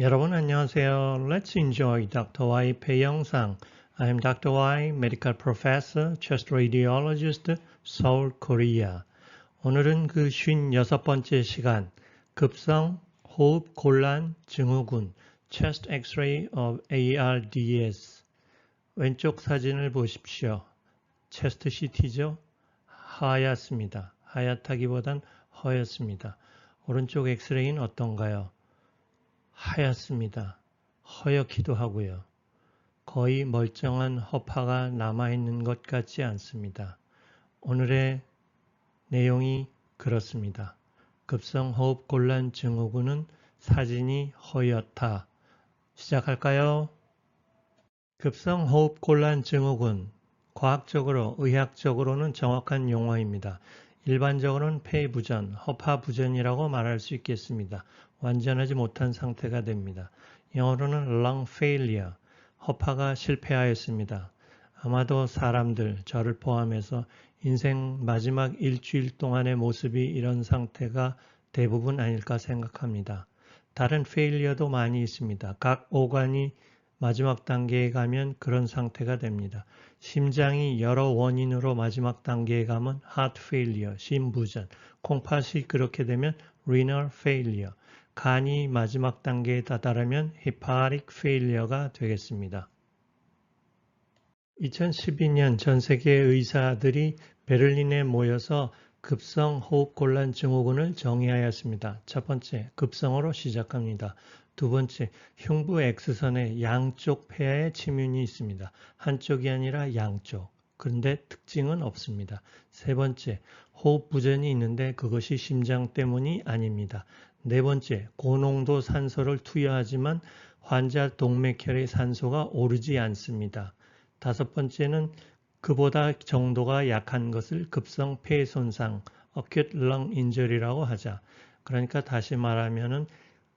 여러분 안녕하세요. Let's enjoy Dr. Y 배 영상. I'm Dr. Y, Medical Professor, Chest Radiologist, Seoul, Korea. 오늘은 그 56번째 시간, 급성 호흡 곤란 증후군, Chest X-ray of ARDS. 왼쪽 사진을 보십시오. 체스트 CT죠? 하얗습니다. 하얗다기보단 허였습니다. 오른쪽 엑스레이는 어떤가요? 하얗습니다. 허옇기도 하고요. 거의 멀쩡한 허파가 남아있는 것 같지 않습니다. 오늘의 내용이 그렇습니다. 급성호흡곤란 증후군은 사진이 허옇다. 시작할까요? 급성호흡곤란 증후군, 과학적으로, 의학적으로는 정확한 용어입니다. 일반적으로는 폐부전, 허파부전이라고 말할 수 있겠습니다. 완전하지 못한 상태가 됩니다. 영어로는 lung failure, 허파가 실패하였습니다. 아마도 사람들, 저를 포함해서 인생 마지막 일주일 동안의 모습이 이런 상태가 대부분 아닐까 생각합니다. 다른 failure도 많이 있습니다. 각 오간이 마지막 단계에 가면 그런 상태가 됩니다. 심장이 여러 원인으로 마지막 단계에 가면 heart failure, 심부전, 콩팥이 그렇게 되면 renal failure, 간이 마지막 단계에 다다르면 hepatic failure가 되겠습니다. 2012년 전 세계 의사들이 베를린에 모여서 급성 호흡곤란 증후군을 정의하였습니다. 첫 번째, 급성으로 시작합니다. 두 번째, 흉부 X선에 양쪽 폐에 침윤이 있습니다. 한쪽이 아니라 양쪽. 그런데 특징은 없습니다. 세 번째, 호흡 부전이 있는데 그것이 심장 때문이 아닙니다. 네 번째, 고농도 산소를 투여하지만 환자 동맥혈의 산소가 오르지 않습니다. 다섯 번째는 그보다 정도가 약한 것을 급성 폐 손상, acute lung injury라고 하자. 그러니까 다시 말하면은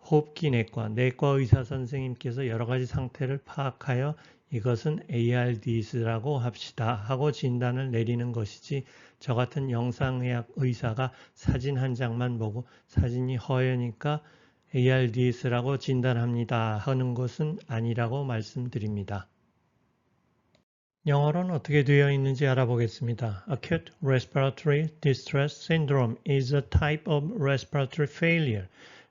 호흡기 내과 의사 선생님께서 여러 가지 상태를 파악하여 이것은 ARDS라고 합시다 하고 진단을 내리는 것이지 저 같은 영상의학 의사가 사진 한 장만 보고 사진이 허여니까 ARDS라고 진단합니다 하는 것은 아니라고 말씀드립니다. 영어로는 어떻게 되어 있는지 알아보겠습니다. Acute Respiratory Distress Syndrome is a type of respiratory failure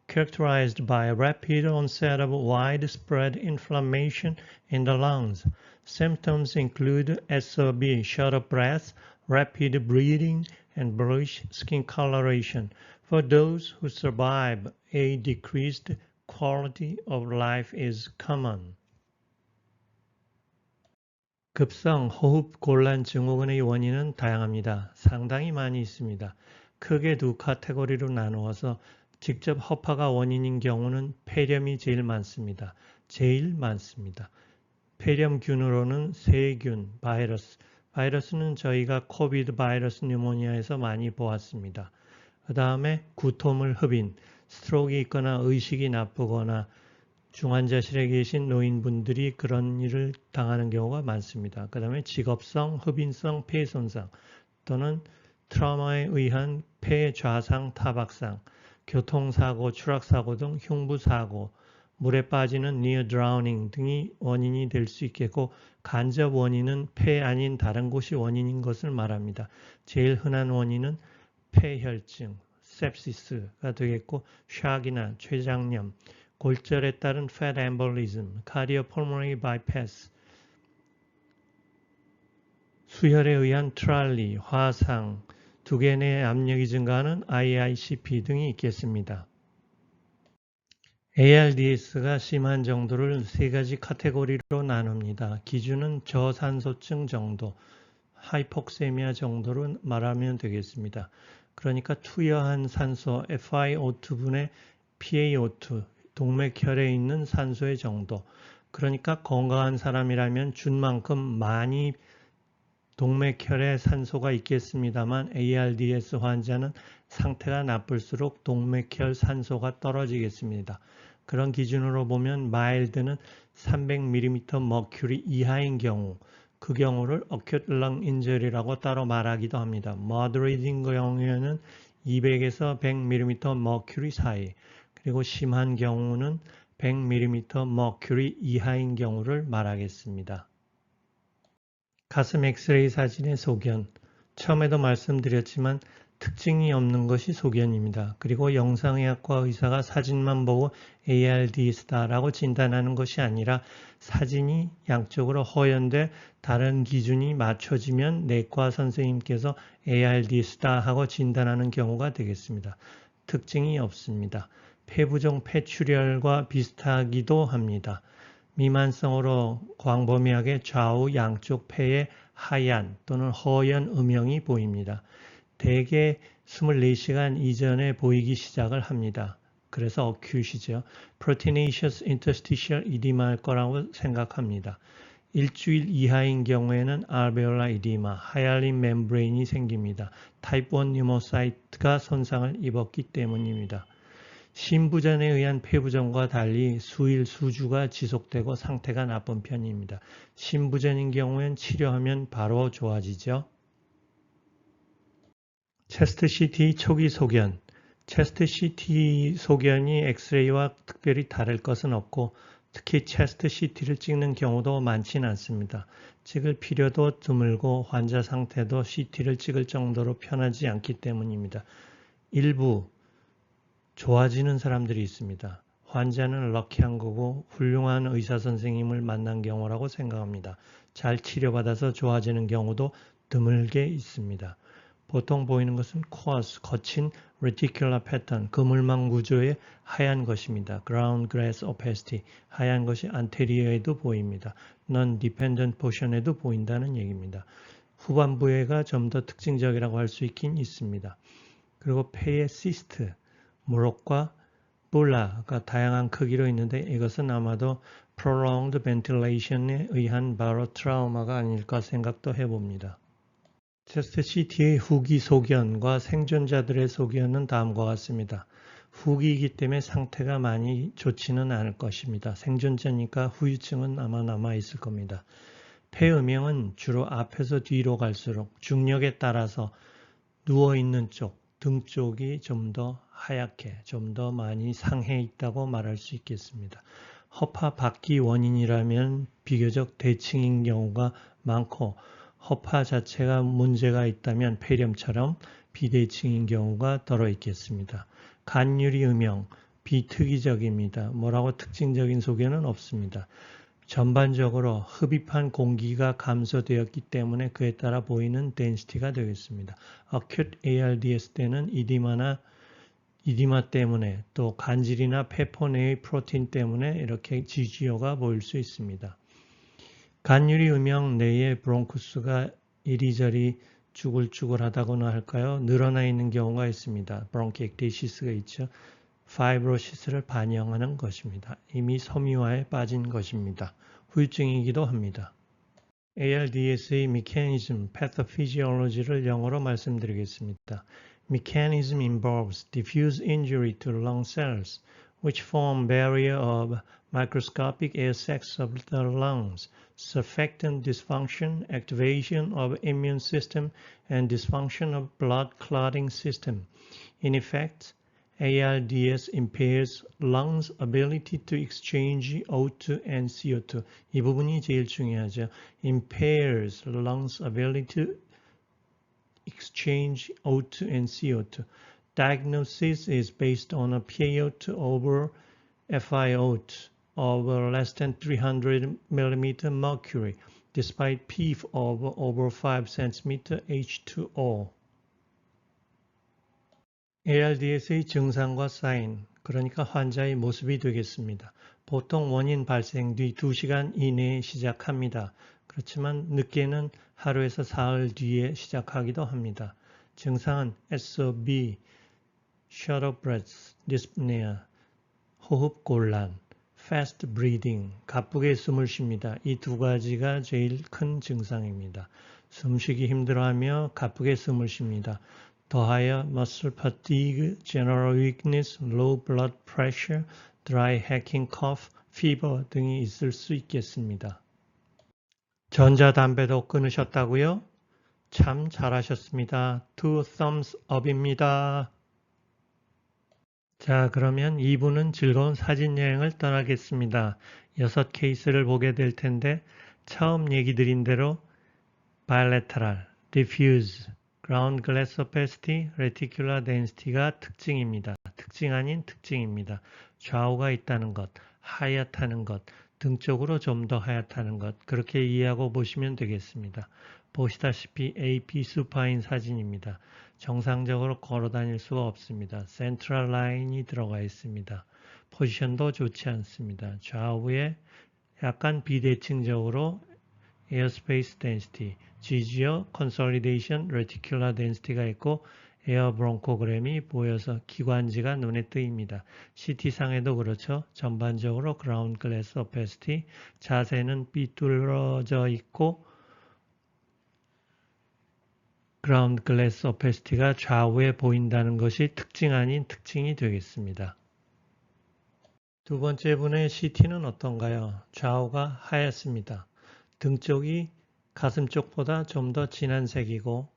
characterized by a rapid onset of widespread inflammation in the lungs. Symptoms include SOB, short of breath, rapid breathing, and bluish skin coloration. For those who survive, a decreased quality of life is common. 급성 호흡 곤란 증후군의 원인은 다양합니다. 상당히 많이 있습니다. 크게 두 카테고리로 나누어서 직접 허파가 원인인 경우는 폐렴이 제일 많습니다. 폐렴균으로는 세균, 바이러스는 저희가 코비드 바이러스 뉴모니아에서 많이 보았습니다. 그 다음에 구토물 흡인, 스트로크가 있거나 의식이 나쁘거나 중환자실에 계신 노인분들이 그런 일을 당하는 경우가 많습니다. 그 다음에 직업성, 흡인성 폐손상 또는 트라우마에 의한 폐 좌상, 타박상, 교통사고, 추락사고 등 흉부사고, 물에 빠지는 near drowning 등이 원인이 될 수 있겠고 간접 원인은 폐 아닌 다른 곳이 원인인 것을 말합니다. 제일 흔한 원인은 폐혈증, sepsis가 되겠고 샥이나 췌장염, 골절에 따른 fat embolism, cardiopulmonary bypass, 수혈에 의한 트랄리, 화상, 두개 내 압력이 증가하는 IICP 등이 있겠습니다. ARDS가 심한 정도를 세 가지 카테고리로 나눕니다. 기준은 저산소증 정도, 하이폭세미아 정도로 말하면 되겠습니다. 그러니까 투여한 산소 FiO2분의 PaO2, 동맥혈에 있는 산소의 정도. 그러니까 건강한 사람이라면 준 만큼 많이 동맥혈에 산소가 있겠습니다만 ARDS 환자는 상태가 나쁠수록 동맥혈 산소가 떨어지겠습니다. 그런 기준으로 보면 마일드는 300mm 머큐리 이하인 경우, 그 경우를 acute lung injury라고 따로 말하기도 합니다. moderate인 경우에는 200에서 100mm 머큐리 사이, 그리고 심한 경우는 100mm 머큐리 이하인 경우를 말하겠습니다. 가슴 엑스레이 사진의 소견. 처음에도 말씀드렸지만 특징이 없는 것이 소견입니다. 그리고 영상의학과 의사가 사진만 보고 ARDS다라고 진단하는 것이 아니라 사진이 양쪽으로 허연돼 다른 기준이 맞춰지면 내과 선생님께서 ARDS다 하고 진단하는 경우가 되겠습니다. 특징이 없습니다. 폐부종 폐출혈과 비슷하기도 합니다. 미만성으로 광범위하게 좌우 양쪽 폐에 하얀 또는 허연 음영이 보입니다. 대개 24시간 이전에 보이기 시작을 합니다. 그래서 어큐시죠. Proteinaceous interstitial edema일 거라고 생각합니다. 일주일 이하인 경우에는 alveolar edema, 하얄린 멤브레인이 생깁니다. 타입 1 뉴모사이트가 손상을 입었기 때문입니다. 신부전에 의한 폐부전과 달리 수일, 수주가 지속되고 상태가 나쁜 편입니다. 신부전인 경우엔 치료하면 바로 좋아지죠. 체스트 CT 초기 소견. 체스트 CT 소견이 엑스레이와 특별히 다를 것은 없고 특히 체스트 CT를 찍는 경우도 많지는 않습니다. 찍을 필요도 드물고 환자 상태도 CT를 찍을 정도로 편하지 않기 때문입니다. 일부 좋아지는 사람들이 있습니다. 환자는 럭키한 거고 훌륭한 의사 선생님을 만난 경우라고 생각합니다. 잘 치료받아서 좋아지는 경우도 드물게 있습니다. 보통 보이는 것은 코어스, 거친 reticular pattern, 그물망 구조의 하얀 것입니다. ground glass opacity, 하얀 것이 안테리어에도 보입니다. non-dependent portion에도 보인다는 얘기입니다. 후반부에가 좀 더 특징적이라고 할 수 있긴 있습니다. 그리고 폐의 시스트, 무록과 볼라가 다양한 크기로 있는데 이것은 아마도 prolonged ventilation에 의한 바로 트라우마가 아닐까 생각도 해봅니다. 체스트 CT의 후기 소견과 생존자들의 소견은 다음과 같습니다. 후기이기 때문에 상태가 많이 좋지는 않을 것입니다. 생존자니까 후유증은 아마 남아있을 겁니다. 폐음영은 주로 앞에서 뒤로 갈수록 중력에 따라서 누워있는 쪽, 등 쪽이 좀 더 하얗게, 좀 더 많이 상해 있다고 말할 수 있겠습니다. 허파 박기 원인이라면 비교적 대칭인 경우가 많고 허파 자체가 문제가 있다면 폐렴처럼 비대칭인 경우가 더러 있겠습니다. 간유리 음영, 비특이적입니다. 뭐라고 특징적인 소견은 없습니다. 전반적으로 흡입한 공기가 감소되었기 때문에 그에 따라 보이는 덴시티가 되겠습니다. Acute ARDS 때는 이디마 때문에 또 간질이나 폐포 내의 프로틴 때문에 이렇게 GGO가 보일 수 있습니다. 간유리 음영 내에 브론쿠스가 이리저리 쭈글쭈글하다고나 할까요? 늘어나 있는 경우가 있습니다. 브론키엑테시스가 있죠. 파이브로시스를 반영하는 것입니다. 이미 섬유화에 빠진 것입니다. 후유증이기도 합니다. ARDS의 mechanism, pathophysiology를 영어로 말씀드리겠습니다. Mechanism involves diffuse injury to lung cells, which form barrier of microscopic air sacs of the lungs, surfactant dysfunction, activation of immune system, and dysfunction of blood clotting system. In effect, ARDS impairs lungs' ability to exchange O2 and CO2. 이 부분이 제일 중요하죠. Impairs lungs' ability to exchange O2 and CO2. Diagnosis is based on a PaO2 over FiO2 of less than 300 mm mercury, despite P of over 5 cm H2O. ARDS의 증상과 사인, 그러니까 환자의 모습이 되겠습니다. 보통 원인 발생 뒤 2시간 이내에 시작합니다. 그렇지만 늦게는 하루에서 사흘 뒤에 시작하기도 합니다. 증상은 SOB, short of breath, dyspnea, 호흡 곤란, fast breathing, 가쁘게 숨을 쉽니다. 이 두 가지가 제일 큰 증상입니다. 숨쉬기 힘들어하며 가쁘게 숨을 쉽니다. 더하여 muscle fatigue, general weakness, low blood pressure, dry hacking cough, fever 등이 있을 수 있겠습니다. 전자담배도 끊으셨다고요? 참 잘하셨습니다. 2 thumbs up입니다. 자, 그러면 2부는 즐거운 사진 여행을 떠나겠습니다. 6케이스를 보게 될 텐데 처음 얘기 드린 대로 bilateral, diffuse, ground glass opacity, reticular density가 특징입니다. 특징 아닌 특징입니다. 좌우가 있다는 것, 하얗다는 것, 등 쪽으로 좀 더 하얗다는 것, 그렇게 이해하고 보시면 되겠습니다. 보시다시피 AP 수파인 사진입니다. 정상적으로 걸어 다닐 수가 없습니다. 센트럴 라인이 들어가 있습니다. 포지션도 좋지 않습니다. 좌우에 약간 비대칭적으로 에어스페이스 덴시티, GGO, 컨솔리데이션, 레티큘러 덴시티가 있고 에어 브론코그램이 보여서 기관지가 눈에 띄입니다. CT상에도 그렇죠. 전반적으로 그라운드 글래스 오페시티, 자세는 삐뚤어져 있고 그라운드 글래스 오페시티가 좌우에 보인다는 것이 특징 아닌 특징이 되겠습니다. 두 번째 분의 CT는 어떤가요? 좌우가 하얗습니다. 등 쪽이 가슴 쪽보다 좀 더 진한 색이고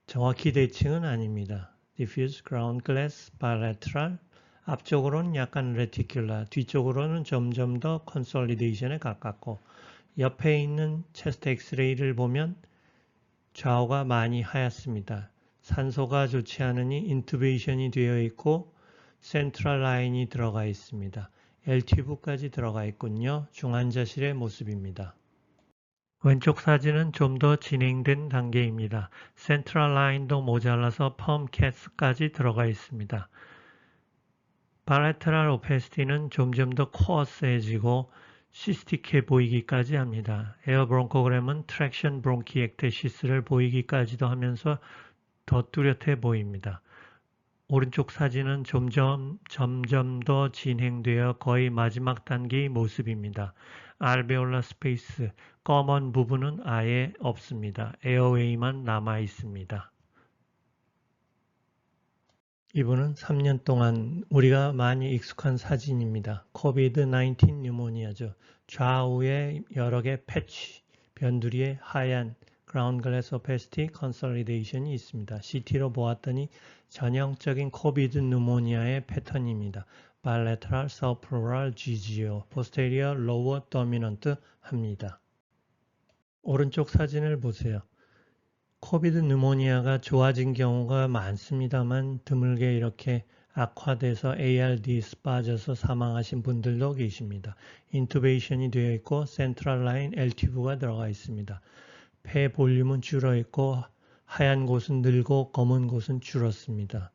정확히 대칭은 아닙니다. diffuse ground glass bilateral 앞쪽으로는 약간 reticular, 뒤쪽으로는 점점 더 consolidation에 가깝고 옆에 있는 체스트 엑스레이를 보면 좌우가 많이 하얗습니다. 산소가 좋지 않으니 인투베이션이 되어 있고 센트럴 라인이 들어가 있습니다. L튜브까지 들어가 있군요. 중환자실의 모습입니다. 왼쪽 사진은 좀 더 진행된 단계입니다. 센트럴 라인도 모자라서 펌캐스까지 들어가 있습니다. 바레트럴 오페시티는 점점 더 코어스해지고 시스틱해 보이기까지 합니다. 에어 브론코그램은 트랙션 브론키액테시스를 보이기까지도 하면서 더 뚜렷해 보입니다. 오른쪽 사진은 점점 더 진행되어 거의 마지막 단계의 모습입니다. 알베올라 스페이스, 검은 부분은 아예 없습니다. 에어웨이만 남아 있습니다. 이분은 3년 동안 우리가 많이 익숙한 사진입니다. 코비드-19 뉴모니아죠. 좌우에 여러 개 패치, 변두리에 하얀 그라운드 글래스 오페시티 컨솔리데이션이 있습니다. CT로 보았더니 전형적인 코비드 뉴모니아의 패턴입니다. bilateral subpleural GGO, posterior lower dominant 합니다. 오른쪽 사진을 보세요. 코비드 뉴모니아가 좋아진 경우가 많습니다만 드물게 이렇게 악화돼서 ARDS 빠져서 사망하신 분들도 계십니다. 인투베이션이 되어 있고 센트럴 라인 L튜브가 들어가 있습니다. 폐 볼륨은 줄어 있고 하얀 곳은 늘고 검은 곳은 줄었습니다.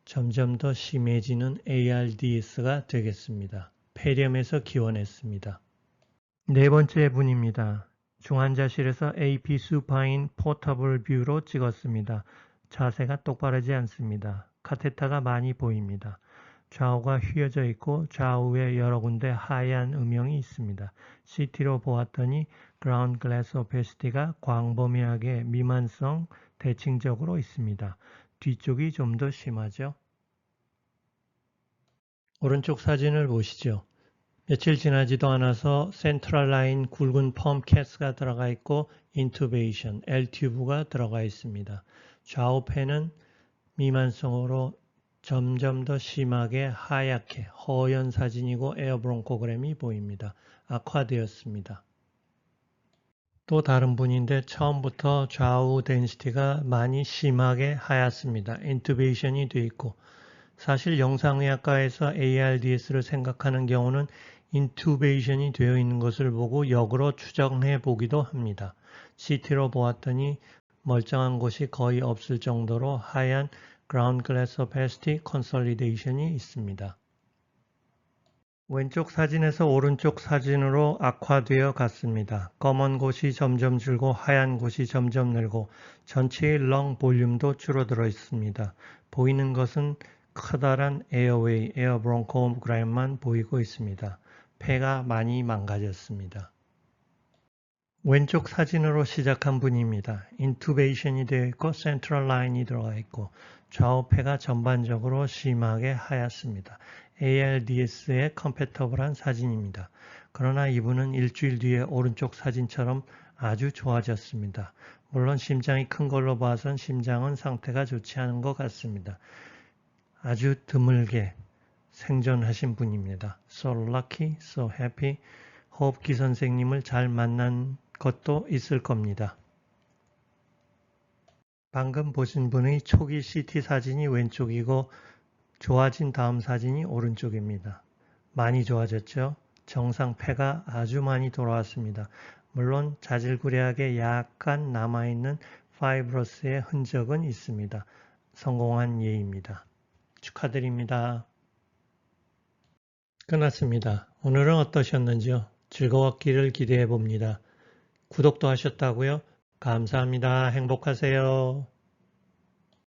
점점 더 심해지는 ARDS가 되겠습니다. 폐렴에서 기원했습니다. 네 번째 분입니다. 중환자실에서 AP 수파인 포터블 뷰로 찍었습니다. 자세가 똑바르지 않습니다. 카테타가 많이 보입니다. 좌우가 휘어져 있고 좌우에 여러 군데 하얀 음영이 있습니다. CT로 보았더니 그라운드 글래스 오페시티가 광범위하게 미만성 대칭적으로 있습니다. 뒤쪽이 좀 더 심하죠. 오른쪽 사진을 보시죠. 며칠 지나지도 않아서 센트럴 라인 굵은 펌캐스가 들어가 있고 인투베이션, L튜브가 들어가 있습니다. 좌우 폐는 미만성으로 점점 더 심하게 하얗게 허연 사진이고 에어 브론코그램이 보입니다. 악화되었습니다. 또 다른 분인데 처음부터 좌우 덴시티가 많이 심하게 하얗습니다. 인투베이션이 되어 있고 사실 영상의학과에서 ARDS를 생각하는 경우는 인투베이션이 되어 있는 것을 보고 역으로 추정해 보기도 합니다. CT로 보았더니 멀쩡한 곳이 거의 없을 정도로 하얀 그라운드 글래스 오페시티 컨솔리데이션이 있습니다. 왼쪽 사진에서 오른쪽 사진으로 악화되어 갔습니다. 검은 곳이 점점 줄고 하얀 곳이 점점 늘고 전체의 렁 볼륨도 줄어들어 있습니다. 보이는 것은 커다란 에어웨이, 에어 브론코그램만 보이고 있습니다. 폐가 많이 망가졌습니다. 왼쪽 사진으로 시작한 분입니다. 인투베이션이 되어 있고 센트럴 라인이 들어가 있고 좌우 폐가 전반적으로 심하게 하얗습니다. ARDS에 컴패터블한 사진입니다. 그러나 이분은 일주일 뒤에 오른쪽 사진처럼 아주 좋아졌습니다. 물론 심장이 큰 걸로 봐선 심장은 상태가 좋지 않은 것 같습니다. 아주 드물게 생존하신 분입니다. So lucky, so happy. 호흡기 선생님을 잘 만난 것도 있을 겁니다. 방금 보신 분의 초기 CT 사진이 왼쪽이고 좋아진 다음 사진이 오른쪽입니다. 많이 좋아졌죠? 정상 폐가 아주 많이 돌아왔습니다. 물론 자질구레하게 약간 남아있는 파이브러스의 흔적은 있습니다. 성공한 예입니다. 축하드립니다. 끝났습니다. 오늘은 어떠셨는지요? 즐거웠기를 기대해 봅니다. 구독도 하셨다고요? 감사합니다. 행복하세요.